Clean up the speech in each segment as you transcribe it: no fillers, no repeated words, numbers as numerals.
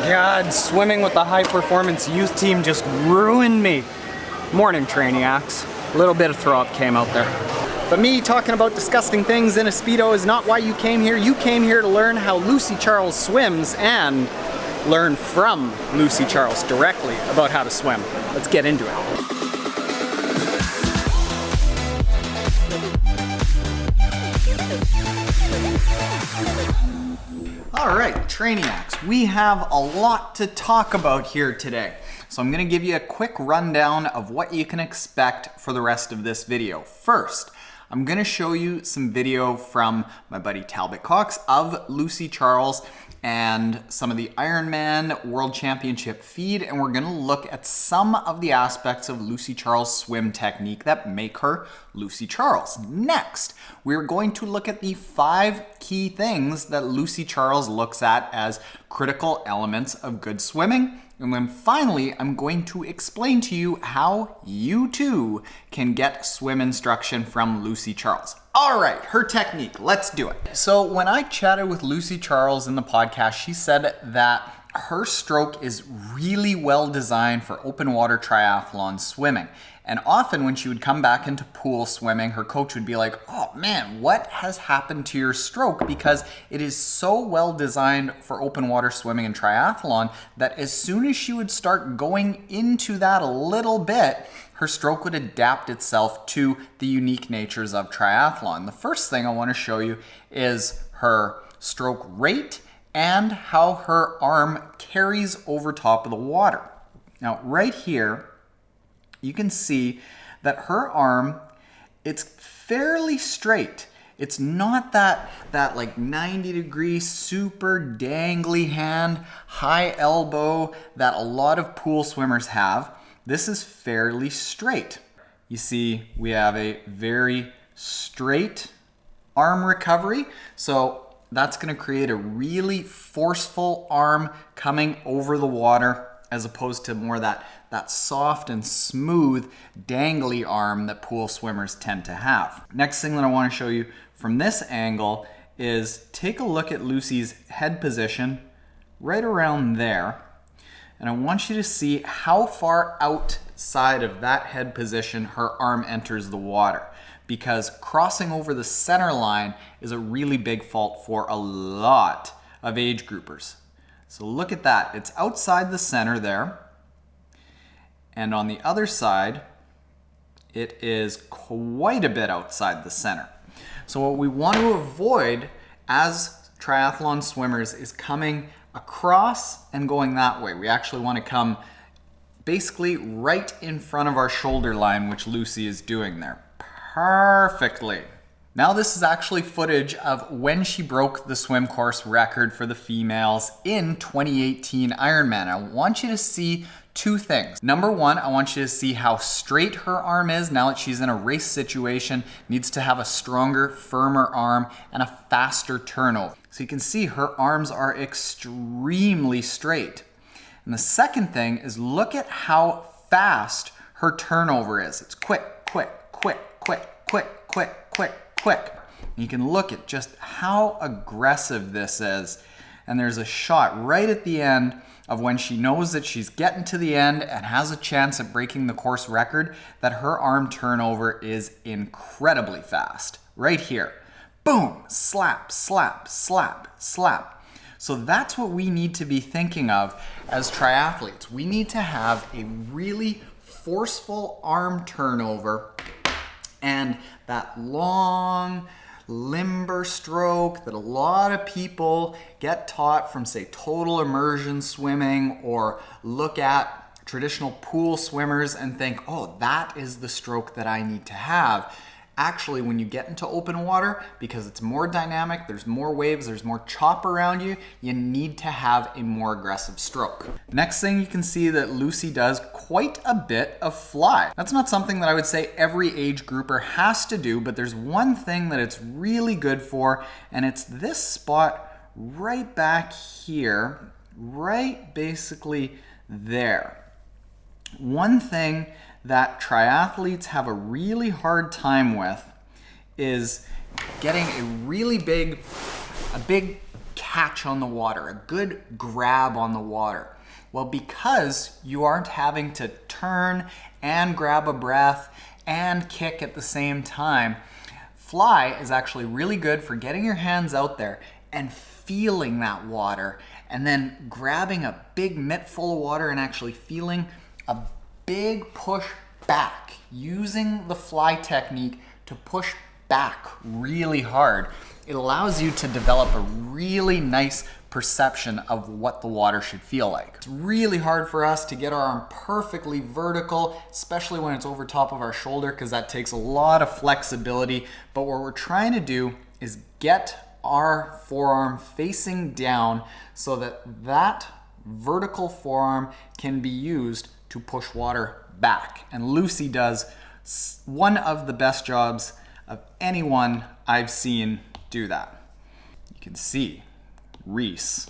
God, swimming with the high performance youth team just ruined me. Morning, Trainiacs. A little bit of throw up came out there. But me talking about disgusting things in a Speedo is not why you came here. You came here to learn how Lucy Charles swims and learn from Lucy Charles directly about how to swim. Let's get into it. All right, Trainiacs, we have a lot to talk about here today. So I'm gonna give you a quick rundown of what you can expect for the rest of this video. First, I'm gonna show you some video from my buddy Talbot Cox of Lucy Charles and some of the Ironman World Championship feed, and we're gonna look at some of the aspects of Lucy Charles' swim technique that make her Lucy Charles. Next, we're going to look at the 5 key things that Lucy Charles looks at as critical elements of good swimming. And then finally, I'm going to explain to you how you too can get swim instruction from Lucy Charles. All right, her technique, let's do it. So when I chatted with Lucy Charles in the podcast, she said that her stroke is really well designed for open water triathlon swimming. And often when she would come back into pool swimming, her coach would be like, oh man, what has happened to your stroke? Because it is so well designed for open water swimming and triathlon that as soon as she would start going into that a little bit, her stroke would adapt itself to the unique natures of triathlon. The first thing I want to show you is her stroke rate and how her arm carries over top of the water. Now, right here, you can see that her arm, it's fairly straight. It's not that like 90 degree, super dangly hand, high elbow that a lot of pool swimmers have. This is fairly straight. You see, we have a very straight arm recovery. So that's gonna create a really forceful arm coming over the water as opposed to more that soft and smooth dangly arm that pool swimmers tend to have. Next thing that I want to show you from this angle is take a look at Lucy's head position right around there. And I want you to see how far outside of that head position her arm enters the water, because crossing over the center line is a really big fault for a lot of age groupers. So look at that, it's outside the center there. And on the other side, it is quite a bit outside the center. So what we want to avoid as triathlon swimmers is coming across and going that way. We actually want to come basically right in front of our shoulder line, which Lucy is doing there perfectly. Now this is actually footage of when she broke the swim course record for the females in 2018 Ironman. I want you to see 2 things. Number 1, I want you to see how straight her arm is now that she's in a race situation, needs to have a stronger, firmer arm and a faster turnover. So you can see her arms are extremely straight. And the second thing is look at how fast her turnover is. It's quick, quick, quick, quick, quick, quick, quick, quick. And you can look at just how aggressive this is. And there's a shot right at the end of when she knows that she's getting to the end and has a chance at breaking the course record, that her arm turnover is incredibly fast. Right here. Boom, slap, slap, slap, slap. So that's what we need to be thinking of as triathletes. We need to have a really forceful arm turnover and that long, limber stroke that a lot of people get taught from, say, total immersion swimming, or look at traditional pool swimmers and think, oh, that is the stroke that I need to have. Actually, when you get into open water, because it's more dynamic, there's more waves, there's more chop around you, you need to have a more aggressive stroke. Next thing, you can see that Lucy does quite a bit of fly. That's not something that I would say every age grouper has to do, but there's one thing that it's really good for, and it's this spot right back here, right basically there. One thing that triathletes have a really hard time with is getting a big catch on the water, a good grab on the water? Well, because you aren't having to turn and grab a breath and kick at the same time, fly is actually really good for getting your hands out there and feeling that water, and then grabbing a big mitt full of water and actually feeling a big push back, using the fly technique to push back really hard. It allows you to develop a really nice perception of what the water should feel like. It's really hard for us to get our arm perfectly vertical, especially when it's over top of our shoulder, because that takes a lot of flexibility. But what we're trying to do is get our forearm facing down so that that vertical forearm can be used to push water back. And Lucy does one of the best jobs of anyone I've seen do that. You can see Reese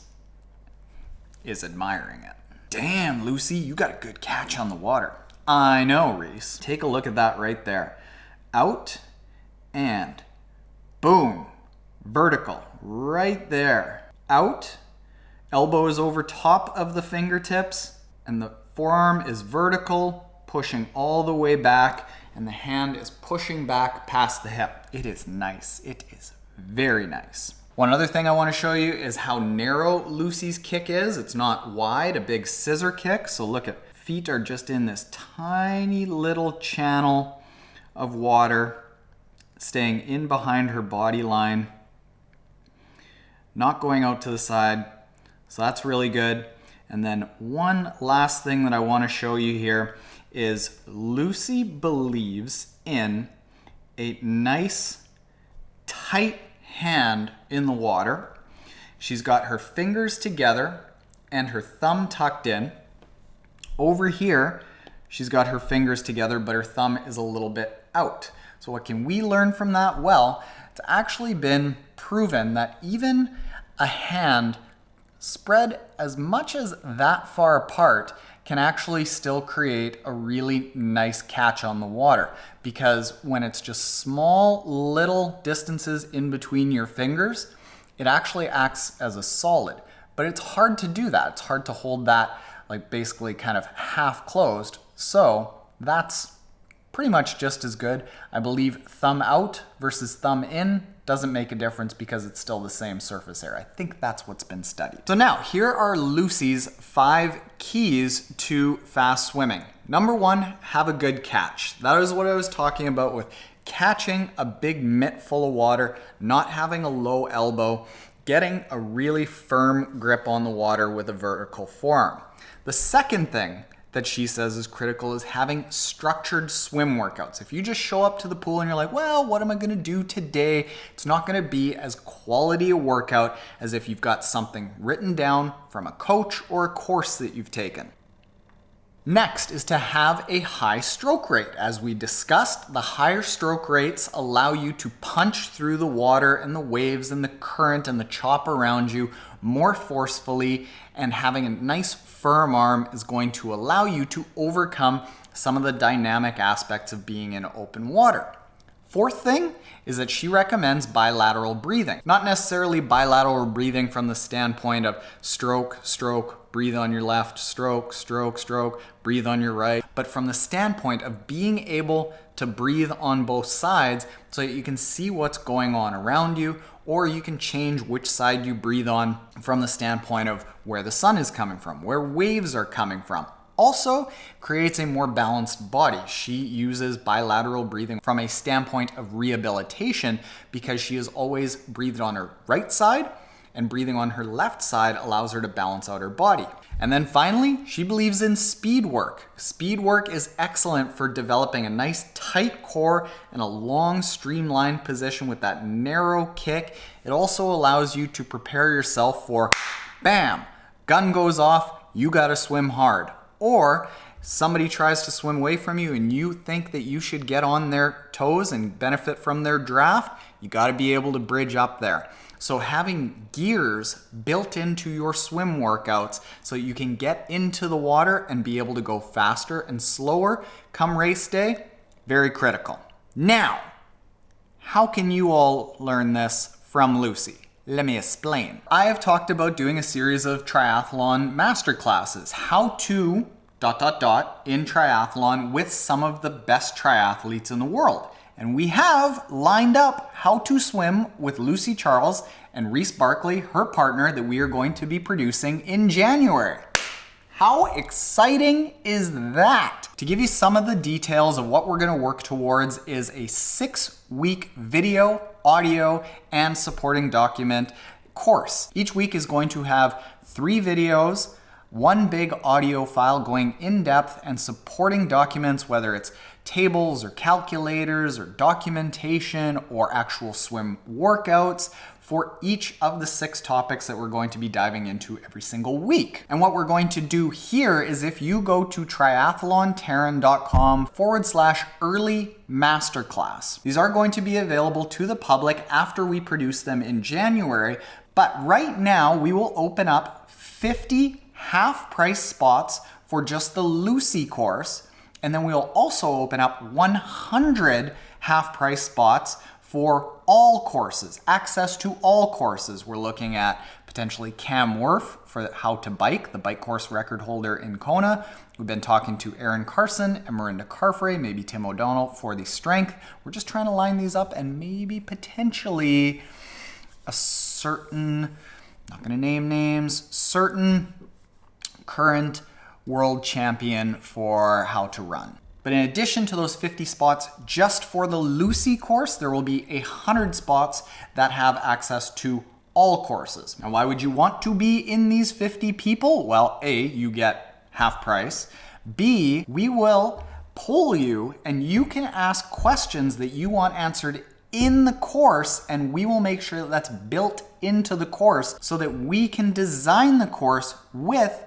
is admiring it. Damn, Lucy, you got a good catch on the water. I know, Reese. Take a look at that right there. Out and boom, vertical, right there. Out, elbow is over top of the fingertips, and the forearm is vertical, pushing all the way back, and the hand is pushing back past the hip. It is nice. It is very nice. One other thing I want to show you is how narrow Lucy's kick is. It's not wide, a big scissor kick. So look at, feet are just in this tiny little channel of water, staying in behind her body line, not going out to the side. So that's really good. And then one last thing that I want to show you here is Lucy believes in a nice, tight hand in the water. She's got her fingers together and her thumb tucked in. Over here, she's got her fingers together, but her thumb is a little bit out. So what can we learn from that? Well, it's actually been proven that even a hand spread as much as that far apart can actually still create a really nice catch on the water, because when it's just small little distances in between your fingers, it actually acts as a solid. But it's hard to do that. It's hard to hold that like basically kind of half closed. So that's pretty much just as good. I believe thumb out versus thumb in doesn't make a difference because it's still the same surface area. I think that's what's been studied. So now, here are Lucy's 5 keys to fast swimming. Number 1, have a good catch. That is what I was talking about with catching a big mitt full of water, not having a low elbow, getting a really firm grip on the water with a vertical forearm. The second thing that she says is critical is having structured swim workouts. If you just show up to the pool and you're like, well, what am I gonna do today? It's not gonna be as quality a workout as if you've got something written down from a coach or a course that you've taken. Next is to have a high stroke rate. As we discussed, the higher stroke rates allow you to punch through the water and the waves and the current and the chop around you more forcefully, and having a nice firm arm is going to allow you to overcome some of the dynamic aspects of being in open water. Fourth thing is that she recommends bilateral breathing. Not necessarily bilateral breathing from the standpoint of stroke, stroke, breathe on your left, stroke, stroke, stroke, breathe on your right, but from the standpoint of being able to breathe on both sides so that you can see what's going on around you, or you can change which side you breathe on from the standpoint of where the sun is coming from, where waves are coming from. Also creates a more balanced body. She uses bilateral breathing from a standpoint of rehabilitation because she is always breathed on her right side, and breathing on her left side allows her to balance out her body. And then finally, she believes in speed work. Speed work is excellent for developing a nice tight core and a long streamlined position with that narrow kick. It also allows you to prepare yourself for, bam, gun goes off, you gotta swim hard. Or somebody tries to swim away from you and you think that you should get on their toes and benefit from their draft, you gotta be able to bridge up there. So having gears built into your swim workouts so you can get into the water and be able to go faster and slower come race day, very critical. Now, how can you all learn this from Lucy? Let me explain. I have talked about doing a series of triathlon masterclasses, how to ... in triathlon with some of the best triathletes in the world. And we have lined up how to swim with Lucy Charles and Reese Barkley, her partner, that we are going to be producing in January. How exciting is that? To give you some of the details of what we're going to work towards is a 6-week video, audio, and supporting document course. Each week is going to have 3 videos, 1 big audio file going in depth, and supporting documents, whether it's tables or calculators or documentation or actual swim workouts for each of the 6 topics that we're going to be diving into every single week. And what we're going to do here is, if you go to triathlonterran.com/early masterclass, these are going to be available to the public after we produce them in January. But right now we will open up 50 half-price spots for just the Lucy course. And then we'll also open up 100 half-price spots for all courses, access to all courses. We're looking at potentially Cam Worf for how to bike, the bike course record holder in Kona. We've been talking to Aaron Carson and Marinda Carfrey, maybe Tim O'Donnell for the strength. We're just trying to line these up, and maybe potentially a certain, not gonna name names, certain current world champion for how to run. But in addition to those 50 spots just for the Lucy course, there will be 100 spots that have access to all courses. Now, why would you want to be in these 50 people? Well, A, you get half price. B, we will poll you and you can ask questions that you want answered in the course, and we will make sure that that's built into the course so that we can design the course with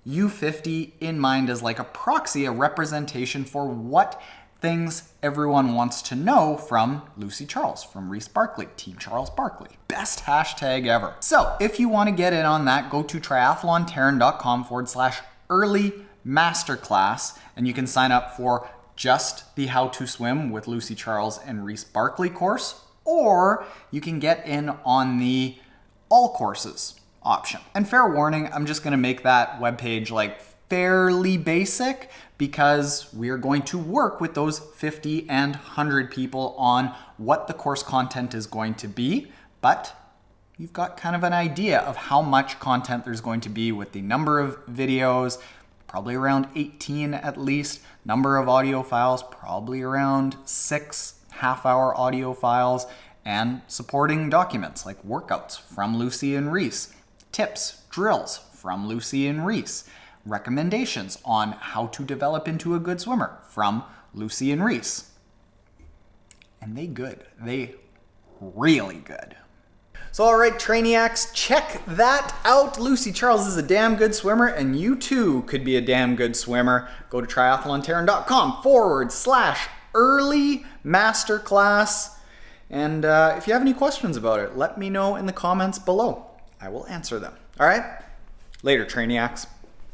U50 in mind as like a proxy, a representation for what things everyone wants to know from Lucy Charles, from Reese Barkley, Team Charles Barkley. Best hashtag ever. So if you want to get in on that, go to triathlonterran.com/early masterclass, and you can sign up for just the How to Swim with Lucy Charles and Reese Barkley course, or you can get in on the all courses option. And fair warning, I'm just going to make that webpage like fairly basic because we are going to work with those 50 and 100 people on what the course content is going to be. But you've got kind of an idea of how much content there's going to be with the number of videos, probably around 18 at least, number of audio files, probably around 6 half-hour audio files, and supporting documents like workouts from Lucy and Reese, tips, drills from Lucy and Reese, recommendations on how to develop into a good swimmer from Lucy and Reese. And they good. They really good. So all right, Trainiacs, check that out. Lucy Charles is a damn good swimmer, and you too could be a damn good swimmer. Go to triathlonterran.com/early masterclass. And if you have any questions about it, let me know in the comments below. I will answer them. All right? Later, Trainiacs.